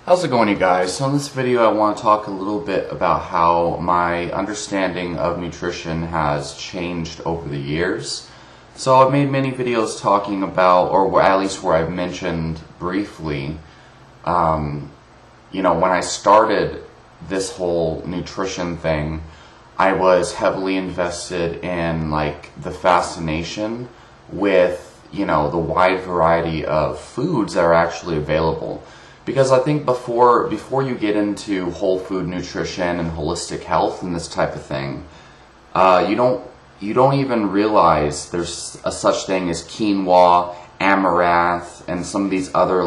How's it going, you guys? So in this video I want to talk a little bit about how my understanding of nutrition has changed over the years. So I've made many videos talking about, or at least where I've mentioned briefly, when I started this whole nutrition thing, I was heavily invested in the fascination with, the wide variety of foods that are actually available. Because I think before you get into whole food nutrition and holistic health and this type of thing, you don't even realize there's a such thing as quinoa, amaranth, and some of these other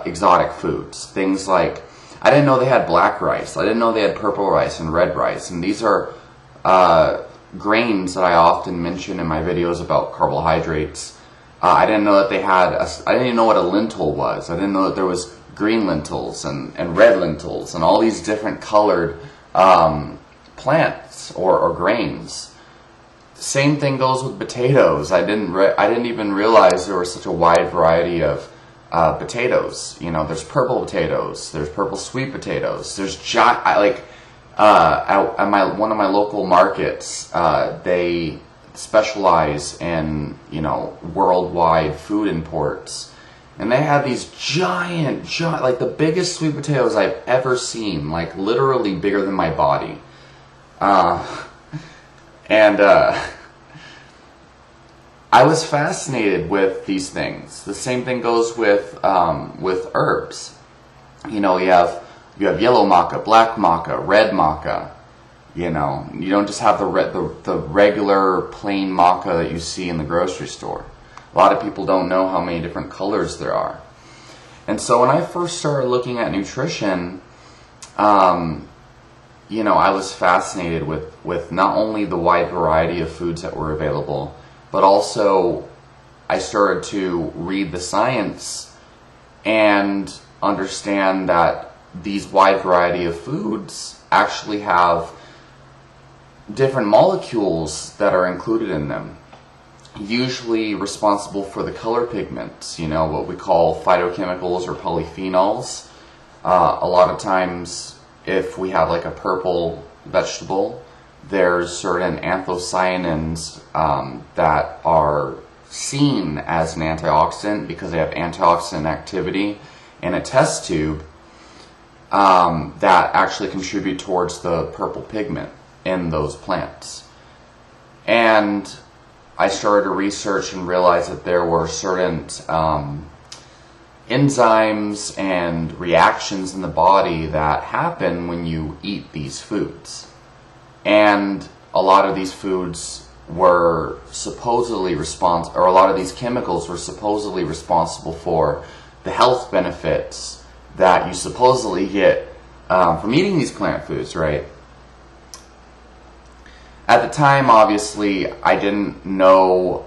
exotic foods. Things like, I didn't know they had black rice. I didn't know they had purple rice and red rice. And these are grains that I often mention in my videos about carbohydrates. I didn't know that they had, I didn't even know what a lentil was. I didn't know that there was green lentils and red lentils and all these different colored plants or grains. Same thing goes with potatoes. I didn't even realize there was such a wide variety of potatoes. There's purple potatoes, there's purple sweet potatoes, there's at one of my local markets, they specialize in worldwide food imports, and they have these giant the biggest sweet potatoes I've ever seen, literally bigger than my body, and I was fascinated with these things. The same thing goes with herbs. You have yellow maca, black maca, red maca. You don't just have the regular plain maca that you see in the grocery store. A lot of people don't know how many different colors there are. And so when I first started looking at nutrition, I was fascinated with not only the wide variety of foods that were available, but also I started to read the science and understand that these wide variety of foods actually have different molecules that are included in them, usually responsible for the color pigments, what we call phytochemicals or polyphenols. A lot of times, if we have a purple vegetable, there's certain anthocyanins that are seen as an antioxidant because they have antioxidant activity in a test tube that actually contribute towards the purple pigment in those plants. And I started to research and realize that there were certain enzymes and reactions in the body that happen when you eat these foods. And a lot of these foods were supposedly or a lot of these chemicals were supposedly responsible for the health benefits that you supposedly get from eating these plant foods, right? At the time, obviously, I didn't know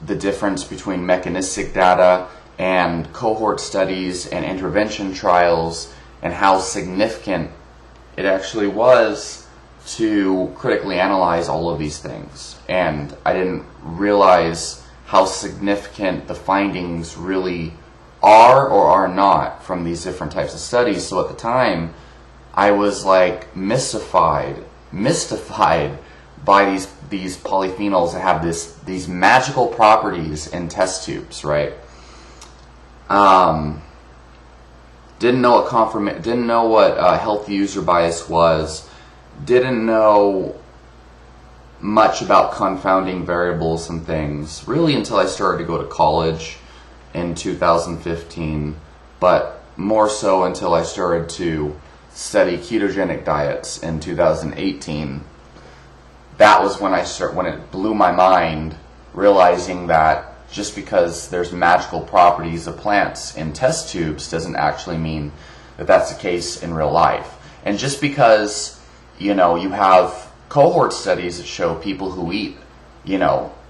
the difference between mechanistic data and cohort studies and intervention trials and how significant it actually was to critically analyze all of these things. And I didn't realize how significant the findings really are or are not from these different types of studies. So at the time, I was mystified by these polyphenols that have these magical properties in test tubes, right? Didn't know what health user bias was. Didn't know much about confounding variables and things really until I started to go to college in 2015, but more so until I started to study ketogenic diets in 2018. That was when when it blew my mind, realizing that just because there's magical properties of plants in test tubes doesn't actually mean that that's the case in real life. And just because, you have cohort studies that show people who eat,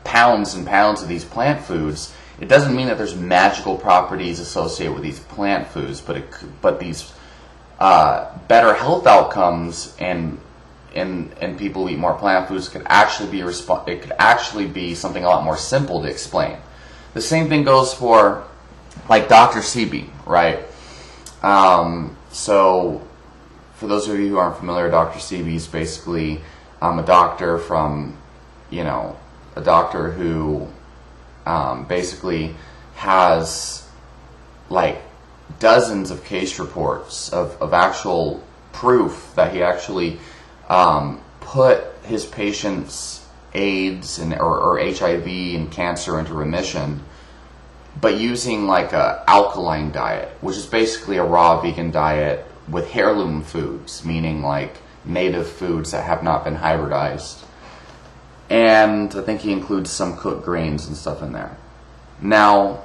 pounds and pounds of these plant foods, it doesn't mean that there's magical properties associated with these plant foods, but these better health outcomes and people who eat more plant foods could actually be something a lot more simple to explain. The same thing goes for Dr. Seabee, right? So for those of you who aren't familiar, Dr. Seabee is basically a doctor from, a doctor who basically has like dozens of case reports of actual proof that he actually put his patients' AIDS or HIV and cancer into remission, but using like a alkaline diet, which is basically a raw vegan diet with heirloom foods, meaning like native foods that have not been hybridized. And I think he includes some cooked grains and stuff in there. Now,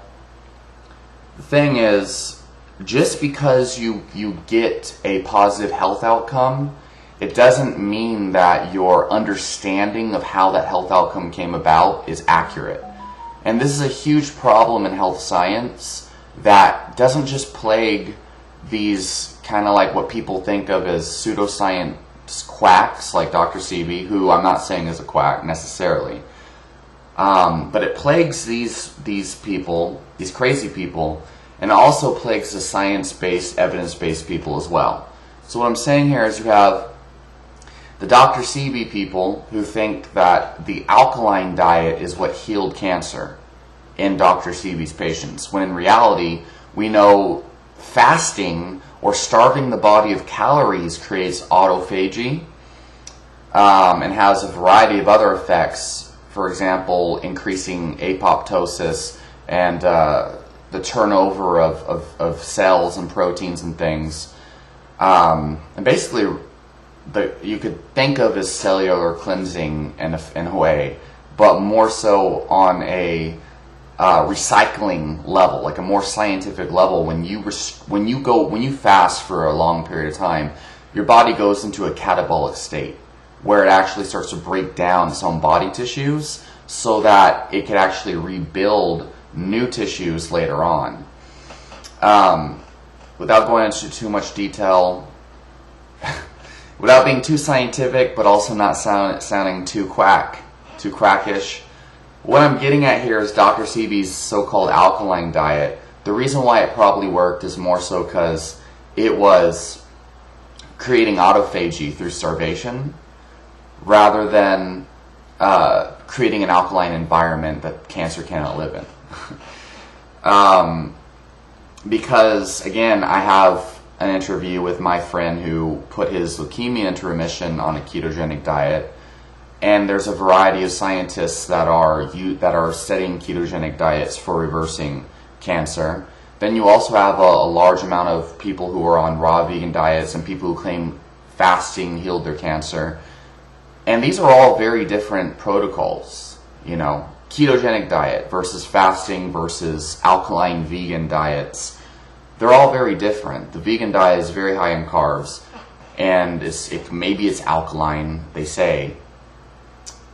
the thing is, just because you get a positive health outcome, it doesn't mean that your understanding of how that health outcome came about is accurate. And this is a huge problem in health science that doesn't just plague these kind of like what people think of as pseudo-science quacks like Dr. Seabee, who I'm not saying is a quack necessarily. But it plagues these people, these crazy people, and it also plagues the science-based, evidence-based people as well. So what I'm saying here is you have the Dr. Seabee people who think that the alkaline diet is what healed cancer in Dr. Seabee's patients, when in reality we know fasting or starving the body of calories creates autophagy and has a variety of other effects. For example, increasing apoptosis and the turnover of cells and proteins and things. And basically, you could think of as cellular cleansing in a way, but more so on a recycling level, like a more scientific level. When you fast for a long period of time, your body goes into a catabolic state where it actually starts to break down its own body tissues so that it can actually rebuild new tissues later on. Without going into too much detail, without being too scientific, but also not sounding too quackish, what I'm getting at here is Dr. Seabee's so-called alkaline diet. The reason why it probably worked is more so because it was creating autophagy through starvation rather than creating an alkaline environment that cancer cannot live in. Because, again, I have an interview with my friend who put his leukemia into remission on a ketogenic diet, and there's a variety of scientists that are studying ketogenic diets for reversing cancer. Then you also have a large amount of people who are on raw vegan diets and people who claim fasting healed their cancer. And these are all very different protocols, ketogenic diet versus fasting versus alkaline vegan diets. They're all very different. The vegan diet is very high in carbs, and maybe it's alkaline, they say,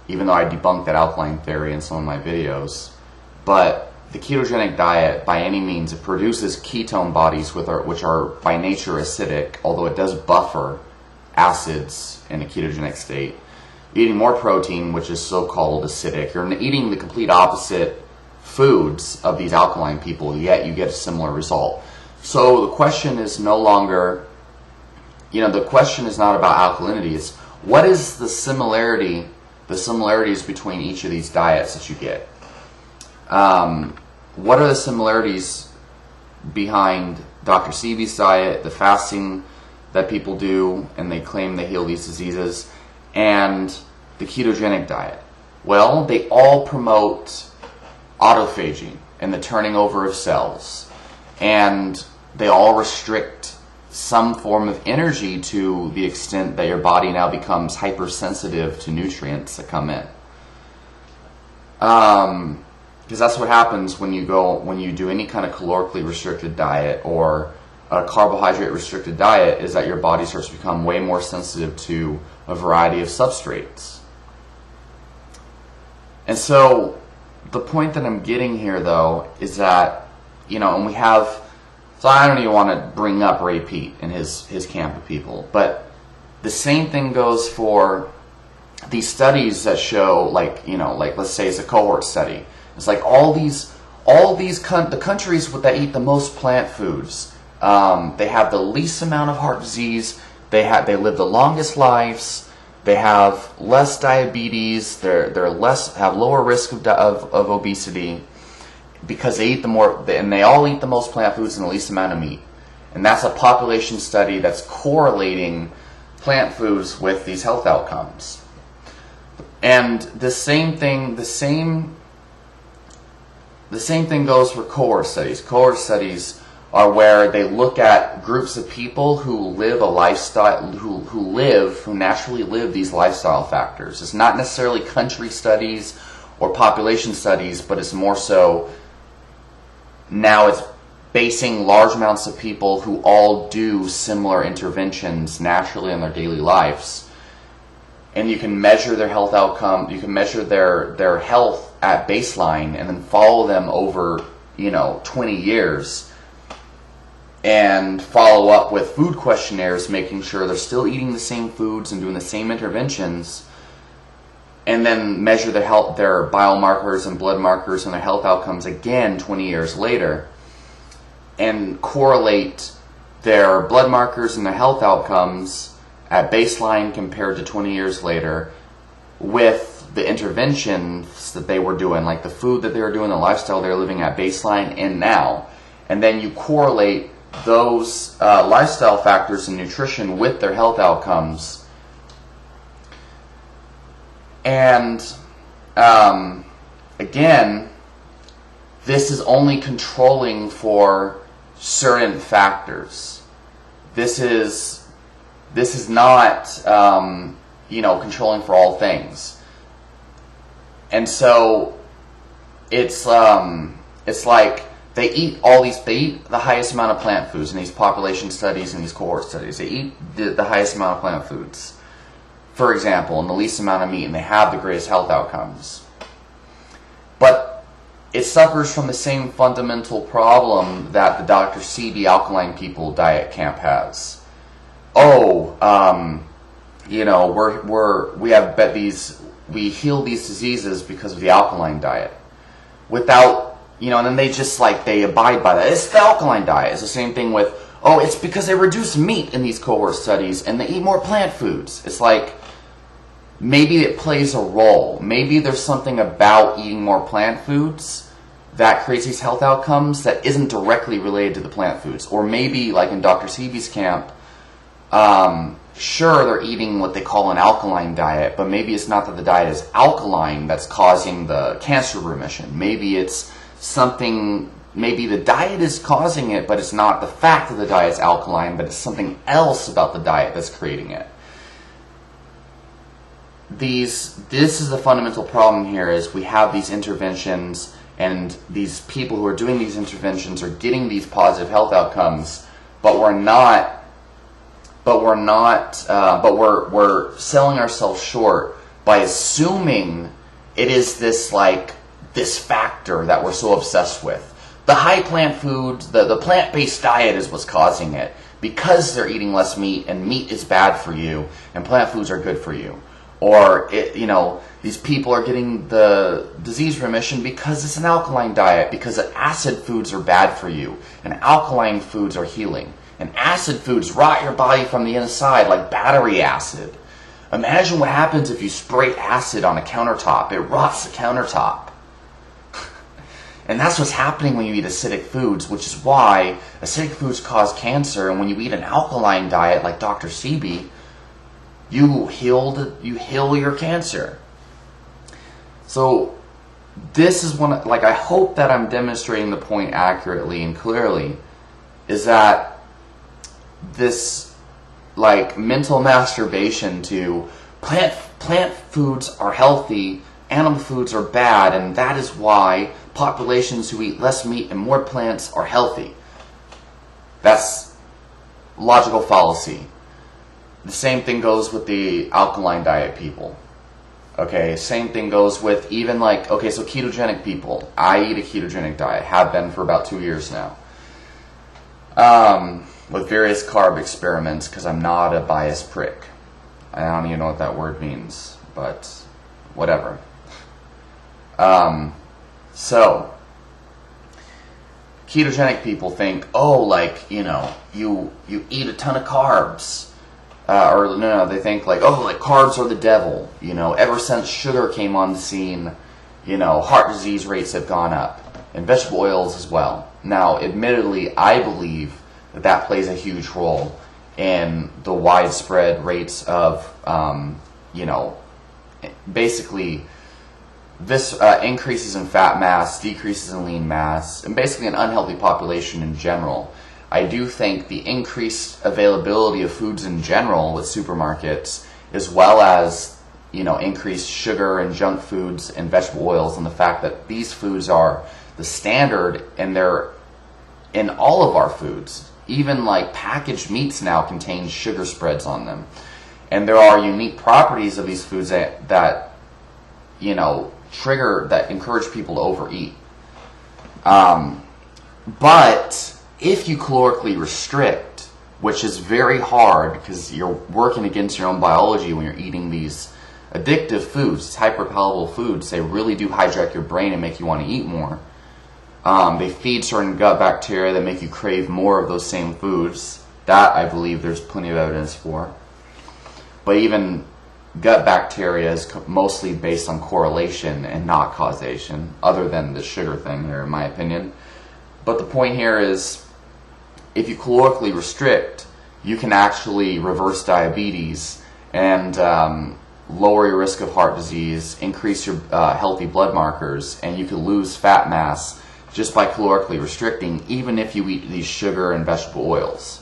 even though I debunked that alkaline theory in some of my videos. But the ketogenic diet, by any means, it produces ketone bodies which are by nature acidic, although it does buffer acids in a ketogenic state. Eating more protein, which is so-called acidic. You're eating the complete opposite foods of these alkaline people, yet you get a similar result. So the question is no longer, the question is not about alkalinity. It's what is the similarities between each of these diets that you get. What are the similarities behind Dr. Seabee's diet, the fasting that people do, and they claim they heal these diseases, and the ketogenic diet? Well, they all promote autophagy and the turning over of cells, and they all restrict some form of energy to the extent that your body now becomes hypersensitive to nutrients that come in. Because that's what happens when you do any kind of calorically restricted diet or a carbohydrate restricted diet, is that your body starts to become way more sensitive to a variety of substrates. And so the point that I'm getting here, though, is that, and we have, so I don't even want to bring up Ray Peat and his camp of people, but the same thing goes for these studies that show, like let's say it's a cohort study. It's like the countries that eat the most plant foods They have the least amount of heart disease. They live the longest lives. They have less diabetes. They're less have lower risk of obesity because they eat and they all eat the most plant foods and the least amount of meat. And that's a population study that's correlating plant foods with these health outcomes. And the same thing goes for cohort studies. Cohort studies are where they look at groups of people who live a lifestyle, who naturally live these lifestyle factors. It's not necessarily country studies or population studies, but it's more so now it's basing large amounts of people who all do similar interventions naturally in their daily lives. And you can measure their health outcome, you can measure their health at baseline and then follow them over, 20 years and follow up with food questionnaires, making sure they're still eating the same foods and doing the same interventions, and then measure their biomarkers and blood markers and their health outcomes again 20 years later, and correlate their blood markers and their health outcomes at baseline compared to 20 years later with the interventions that they were doing, like the food that they were doing, the lifestyle they were living at baseline and now. And then you correlate those lifestyle factors and nutrition with their health outcomes. And again, this is only controlling for certain factors. This is not controlling for all things. And so it's like they eat the highest amount of plant foods in these population studies and these cohort studies. They eat the highest amount of plant foods, for example, and the least amount of meat, and they have the greatest health outcomes. But it suffers from the same fundamental problem that the Dr. Seabee Alkaline People diet camp has. We heal these diseases because of the alkaline diet. Without, and then they abide by that. It's the alkaline diet. It's the same thing with, it's because they reduce meat in these cohort studies and they eat more plant foods. It's like, maybe it plays a role. Maybe there's something about eating more plant foods that creates these health outcomes that isn't directly related to the plant foods. Or maybe, like in Dr. Seabee's camp, sure, they're eating what they call an alkaline diet, but maybe it's not that the diet is alkaline that's causing the cancer remission. Maybe it's maybe the diet is causing it, but it's not the fact that the diet is alkaline, but it's something else about the diet that's creating it. This is the fundamental problem here, is we have these interventions, and these people who are doing these interventions are getting these positive health outcomes, but we're selling ourselves short by assuming it is this factor that we're so obsessed with. The high plant foods, the plant-based diet is what's causing it, because they're eating less meat, and meat is bad for you, and plant foods are good for you. Or, these people are getting the disease remission because it's an alkaline diet, because acid foods are bad for you, and alkaline foods are healing. And acid foods rot your body from the inside, like battery acid. Imagine what happens if you spray acid on a countertop. It rots the countertop. And that's what's happening when you eat acidic foods, which is why acidic foods cause cancer. And when you eat an alkaline diet like Dr. Seabee, you heal your cancer. So this is I hope that I'm demonstrating the point accurately and clearly, is that this mental masturbation to plant foods are healthy, animal foods are bad, and that is why populations who eat less meat and more plants are healthy. That's logical fallacy. The same thing goes with the alkaline diet people. Okay, same thing goes with even so ketogenic people. I eat a ketogenic diet, have been for about 2 years now. With various carb experiments, because I'm not a biased prick. I don't even know what that word means, but whatever. So, ketogenic people think, oh, like, you know, you eat a ton of carbs. Or no, they think like, oh, like carbs are the devil. You know, ever since sugar came on the scene, you know, heart disease rates have gone up. And vegetable oils as well. Now, admittedly, I believe that that plays a huge role in the widespread rates of, you know, basically this increases in fat mass, decreases in lean mass, and basically an unhealthy population in general. I do think the increased availability of foods in general with supermarkets, as well as, you know, increased sugar and junk foods and vegetable oils, and the fact that these foods are the standard and they're in all of our foods. Even like packaged meats now contain sugar spreads on them. And there are unique properties of these foods that you know, that encourage people to overeat. But if you calorically restrict, which is very hard because you're working against your own biology when you're eating these addictive foods, hyperpalatable foods, they really do hijack your brain and make you want to eat more. They feed certain gut bacteria that make you crave more of those same foods. That, I believe, there's plenty of evidence for. But even gut bacteria is mostly based on correlation and not causation, other than the sugar thing here, in my opinion. But the point here is, if you calorically restrict, you can actually reverse diabetes and lower your risk of heart disease, increase your healthy blood markers, and you can lose fat mass just by calorically restricting, even if you eat these sugar and vegetable oils.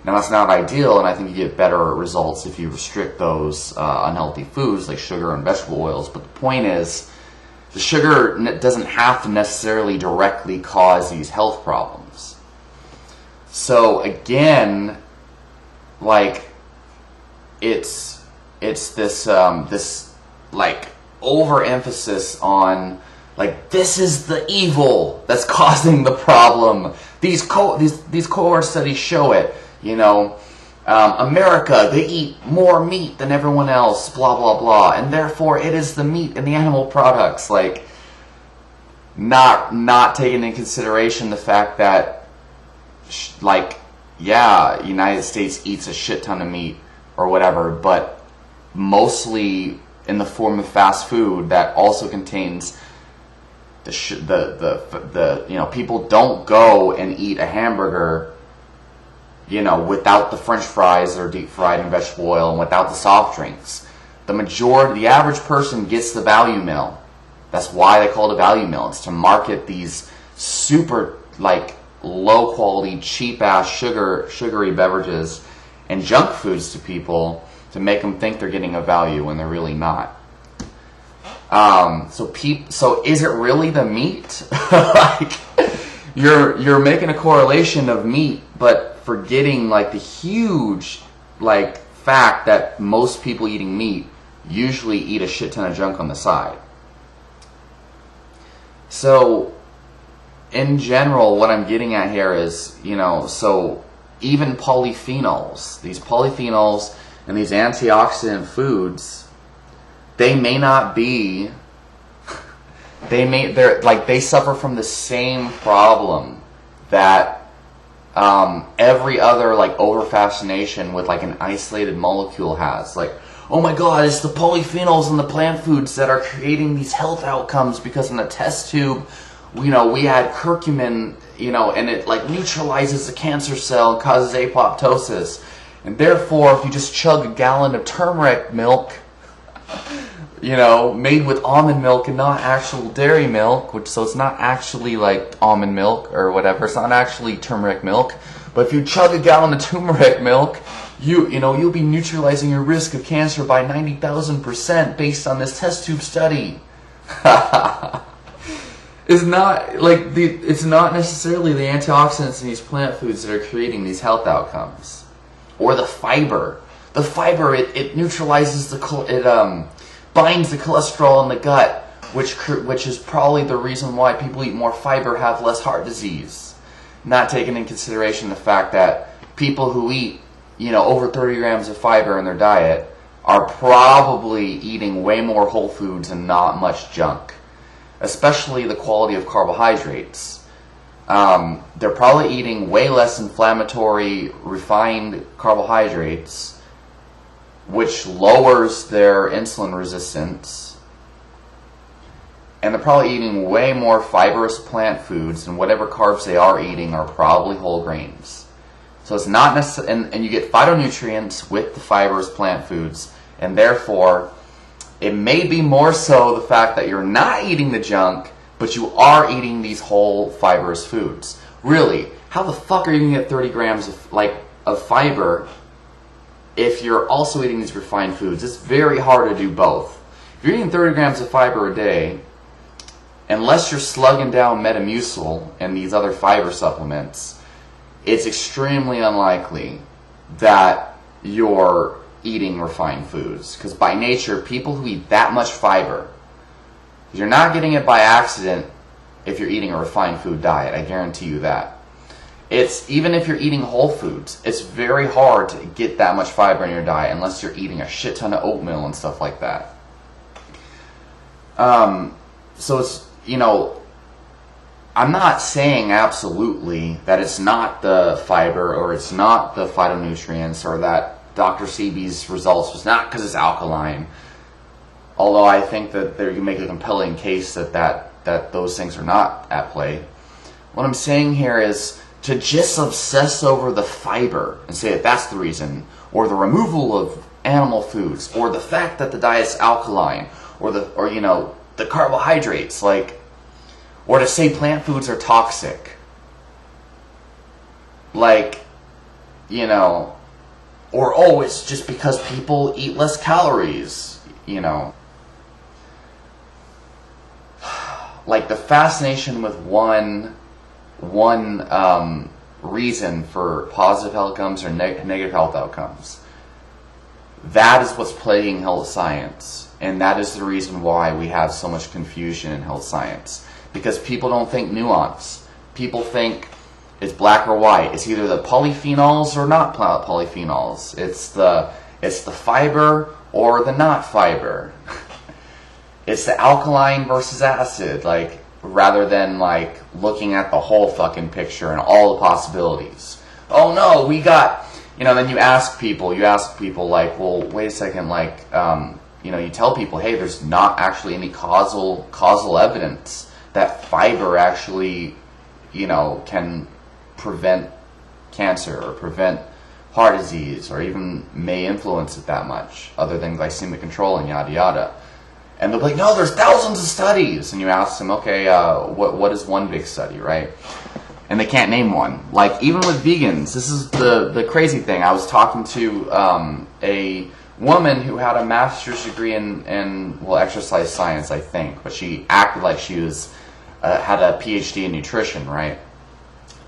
Now, that's not ideal, and I think you get better results if you restrict those unhealthy foods like sugar and vegetable oils. But the point is, the sugar doesn't have to necessarily directly cause these health problems. So again, like, it's this this like overemphasis on, like, this is the evil that's causing the problem. These cohort studies show it. You know, America, they eat more meat than everyone else, blah, blah, blah. And therefore, it is the meat and the animal products. Like, not taking into consideration the fact that, like, yeah, United States eats a shit ton of meat or whatever, but mostly in the form of fast food that also contains the you know, people don't go and eat a hamburger, you know, without the French fries that are deep fried in vegetable oil and without the soft drinks. The average person gets the value meal. That's why they call it a value meal. It's to market these super, like, low quality, cheap ass sugary beverages and junk foods to people to make them think they're getting a value when they're really not. So is it really the meat? Like, you're making a correlation of meat, but forgetting, like, the huge, like, fact that most people eating meat usually eat a shit ton of junk on the side. So in general, what I'm getting at here is, you know, so even polyphenols, these polyphenols and these antioxidant foods, they may not be, they suffer from the same problem that every other, like, over fascination with, like, an isolated molecule has. Like, oh my god, it's the polyphenols in the plant foods that are creating these health outcomes, because in the test tube, you know, we had curcumin, you know, and it, like, neutralizes the cancer cell and causes apoptosis. And therefore, if you just chug a gallon of turmeric milk, you know, made with almond milk and not actual dairy milk, so it's not actually like almond milk or whatever, it's not actually turmeric milk, but if you chug a gallon of turmeric milk, you'll be neutralizing your risk of cancer by 90,000% based on this test tube study. It's not necessarily the antioxidants in these plant foods that are creating these health outcomes, or the fiber. The fiber, it neutralizes binds the cholesterol in the gut, which is probably the reason why people eat more fiber have less heart disease. Not taking into consideration the fact that people who eat, you know, over 30 grams of fiber in their diet are probably eating way more whole foods and not much junk, especially the quality of carbohydrates. They're probably eating way less inflammatory, refined carbohydrates, which lowers their insulin resistance. And they're probably eating way more fibrous plant foods, and whatever carbs they are eating are probably whole grains. So it's not necessarily, and you get phytonutrients with the fibrous plant foods, and therefore it may be more so the fact that you're not eating the junk, but you are eating these whole fibrous foods. Really, how the fuck are you going to get 30 grams of fiber if you're also eating these refined foods? It's very hard to do both. If you're eating 30 grams of fiber a day, unless you're slugging down Metamucil and these other fiber supplements, it's extremely unlikely that you're eating refined foods. Because by nature, people who eat that much fiber, you're not getting it by accident if you're eating a refined food diet. I guarantee you that. It's even if you're eating whole foods, it's very hard to get that much fiber in your diet unless you're eating a shit ton of oatmeal and stuff like that. So it's, I'm not saying absolutely that it's not the fiber or it's not the phytonutrients or that Dr. Seabee's results was not because it's alkaline. Although I think that you can make a compelling case that those things are not at play. What I'm saying here is to just obsess over the fiber and say that that's the reason, or the removal of animal foods, or the fact that the diet's alkaline, or the carbohydrates, or to say plant foods are toxic. Or it's just because people eat less calories, the fascination with one reason for positive health outcomes or negative health outcomes. That is what's plaguing health science, and that is the reason why we have so much confusion in health science. Because people don't think nuance. People think it's black or white. It's either the polyphenols or not polyphenols. It's the fiber or the not fiber. It's the alkaline versus acid, rather than looking at the whole fucking picture and all the possibilities. Oh no, we got, then you ask people well, wait a second, you tell people, hey, there's not actually any causal evidence that fiber actually, can prevent cancer or prevent heart disease or even may influence it that much, other than glycemic control and yada yada. And they'll be like, no, there's thousands of studies. And you ask them, okay, what is one big study, right? And they can't name one. Even with vegans, this is the crazy thing. I was talking to a woman who had a master's degree in exercise science, I think. But she acted like she was had a PhD in nutrition, right?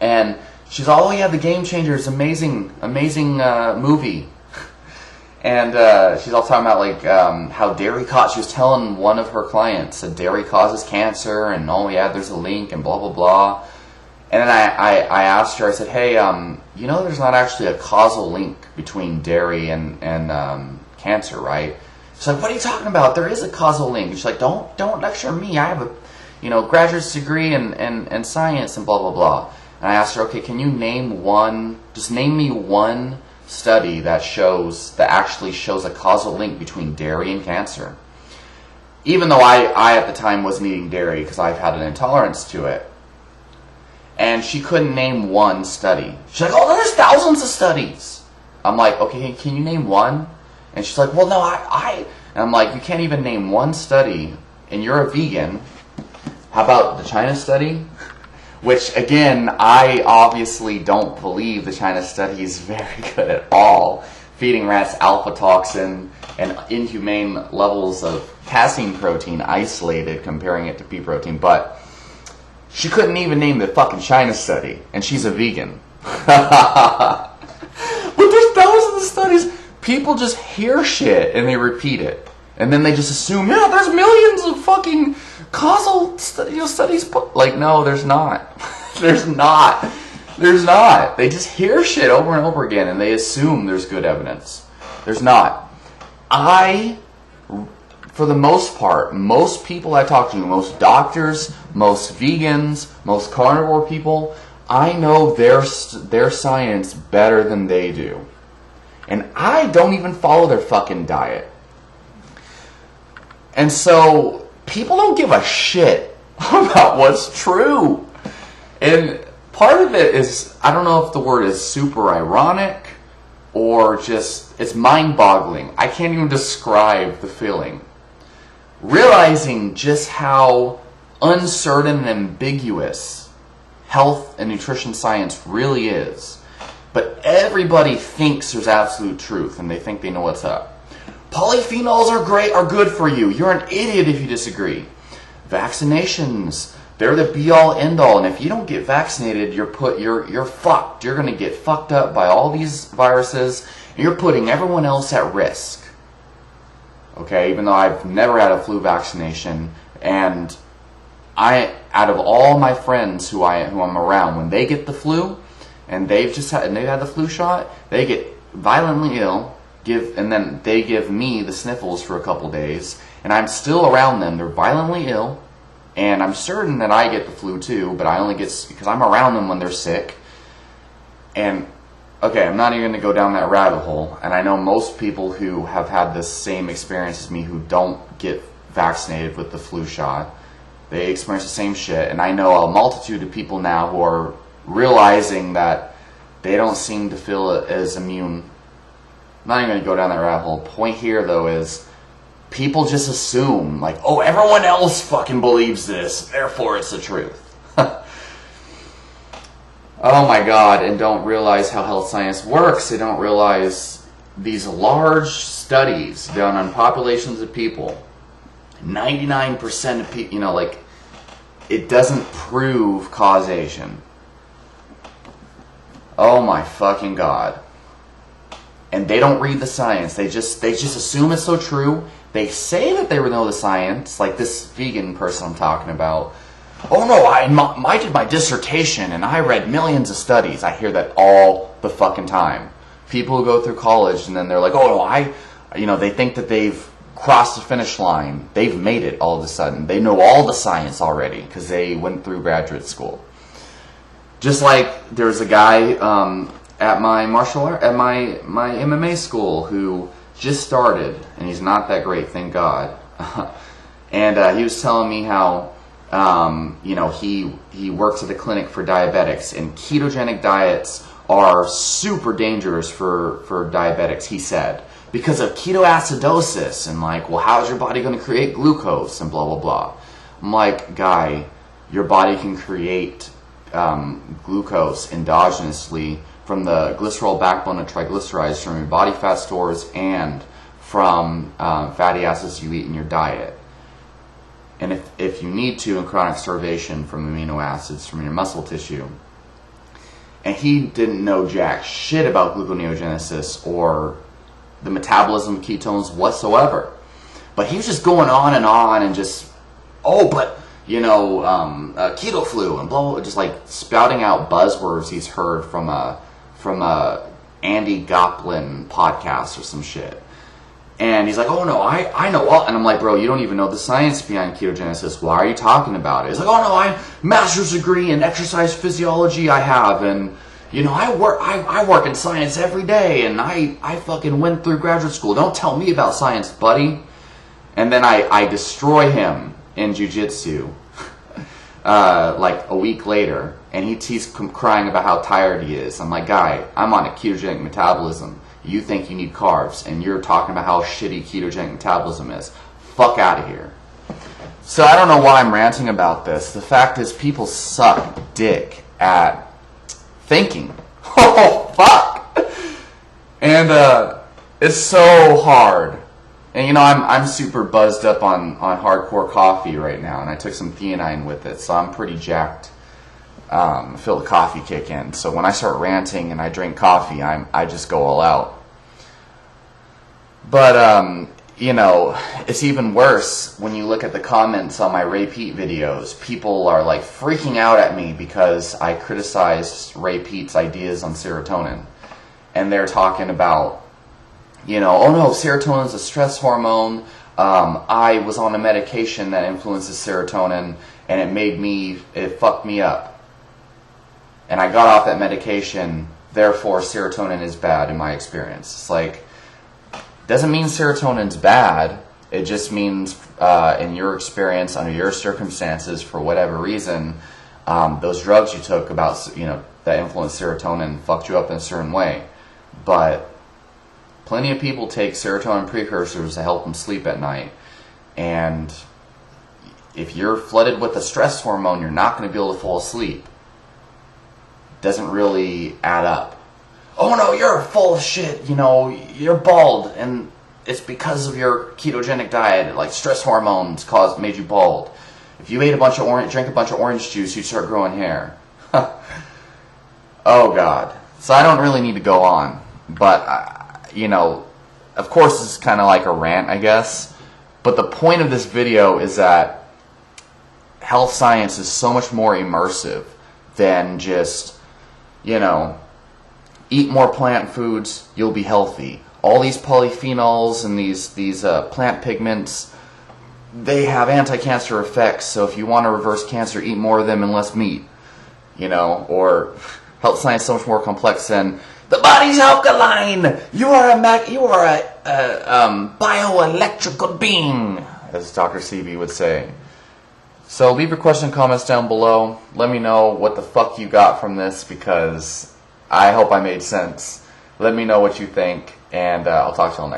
And she's all, oh yeah, The Game Changer is amazing movie. And she's all talking about how dairy she was telling one of her clients that dairy causes cancer, and oh yeah, there's a link and blah blah blah. And then I asked her, I said, hey, there's not actually a causal link between dairy and cancer, right? She's like, what are you talking about? There is a causal link. She's like, don't lecture me. I have a graduate degree in science and blah blah blah. And I asked her, okay, can you name me one study that actually shows a causal link between dairy and cancer. Even though I at the time wasn't eating dairy because I've had an intolerance to it. And she couldn't name one study. She's like, oh, there's thousands of studies. I'm like, okay, can you name one? And she's like, well, no, and I'm like, you can't even name one study, and you're a vegan. How about the China study? Which, again, I obviously don't believe the China study is very good at all. Feeding rats alpha toxin and inhumane levels of casein protein isolated, comparing it to pea protein. But she couldn't even name the fucking China study, and she's a vegan. But there's thousands of studies. People just hear shit and they repeat it. And then they just assume, yeah, there's millions of fucking causal studies. No, there's not. There's not. There's not. They just hear shit over and over again and they assume there's good evidence. There's not. for the most part, most people I talk to, most doctors, most vegans, most carnivore people, I know their science better than they do. And I don't even follow their fucking diet. And so, people don't give a shit about what's true. And part of it is, I don't know if the word is super ironic or just, it's mind-boggling. I can't even describe the feeling. Realizing just how uncertain and ambiguous health and nutrition science really is. But everybody thinks there's absolute truth and they think they know what's up. Polyphenols are great, are good for you. You're an idiot if you disagree. Vaccinations, they're the be-all, end-all. And if you don't get vaccinated, you're fucked. You're going to get fucked up by all these viruses. And you're putting everyone else at risk. Okay, even though I've never had a flu vaccination, and out of all my friends who I'm around, when they get the flu, and they've had the flu shot, they get violently ill, and then they give me the sniffles for a couple days, and I'm still around them. They're violently ill, and I'm certain that I get the flu too, but I only get, because I'm around them when they're sick. And okay, I'm not even going to go down that rabbit hole. And I know most people who have had the same experience as me who don't get vaccinated with the flu shot, they experience the same shit. And I know a multitude of people now who are realizing that they don't seem to feel as immune. I'm not even going to go down that rabbit hole. Point here, though, is people just assume, like, oh, everyone else fucking believes this, therefore it's the truth. Oh my God, and don't realize how health science works. They don't realize these large studies done on populations of people. 99% of people, it doesn't prove causation. Oh my fucking God. And they don't read the science. They just assume it's so true. They say that they know the science, like this vegan person I'm talking about. Oh no, I did my dissertation and I read millions of studies. I hear that all the fucking time. People who go through college and then they're like, oh no, they think that they've crossed the finish line. They've made it all of a sudden. They know all the science already because they went through graduate school. Just like there's a guy at my my MMA school who just started, and he's not that great, thank God. And he was telling me how he works at a clinic for diabetics, and ketogenic diets are super dangerous for diabetics, he said, because of ketoacidosis, and well, how's your body going to create glucose, and blah, blah, blah. I'm like, guy, your body can create glucose endogenously from the glycerol backbone of triglycerides from your body fat stores and from fatty acids you eat in your diet. And if you need to, in chronic starvation, from amino acids from your muscle tissue. And he didn't know jack shit about gluconeogenesis or the metabolism of ketones whatsoever. But he was just going on and just, keto flu and blah, blah, just spouting out buzzwords he's heard from a Andy Goplin podcast or some shit. And he's like, oh no, I know all. And I'm like, bro, you don't even know the science behind ketogenesis. Why are you talking about it? He's like, oh no, I master's degree in exercise physiology I have. And, I work in science every day. And I fucking went through graduate school. Don't tell me about science, buddy. And then I destroy him in jiu-jitsu a week later. And he's crying about how tired he is. I'm like, guy, I'm on a ketogenic metabolism. You think you need carbs, and you're talking about how shitty ketogenic metabolism is. Fuck out of here. So I don't know why I'm ranting about this. The fact is, people suck dick at thinking. Oh, fuck! And it's so hard. And I'm super buzzed up on hardcore coffee right now, and I took some theanine with it, so I'm pretty jacked. Feel the coffee kick in. So when I start ranting and I drink coffee, I just go all out. But it's even worse when you look at the comments on my Ray Peat videos. People are freaking out at me because I criticized Ray Peat's ideas on serotonin, and they're talking about, oh no, serotonin is a stress hormone. I was on a medication that influences serotonin, and it fucked me up. And I got off that medication, therefore serotonin is bad in my experience. It's like, doesn't mean serotonin's bad. It just means, in your experience, under your circumstances, for whatever reason, those drugs you took that influence serotonin fucked you up in a certain way. But plenty of people take serotonin precursors to help them sleep at night. And if you're flooded with a stress hormone, you're not going to be able to fall asleep. Doesn't really add up. Oh no, you're full of shit, you're bald, and it's because of your ketogenic diet, like stress hormones made you bald. If you ate drink a bunch of orange juice, you'd start growing hair. Oh God. So I don't really need to go on, but of course this is kind of like a rant, I guess, but the point of this video is that health science is so much more immersive than just, eat more plant foods, you'll be healthy. All these polyphenols and these plant pigments, they have anti-cancer effects, so if you want to reverse cancer, eat more of them and less meat. Or health science is so much more complex than the body's alkaline. You are a bioelectrical being, as Dr. Seabee would say. So leave your question and comments down below. Let me know what the fuck you got from this, because I hope I made sense. Let me know what you think, and I'll talk to you all next time.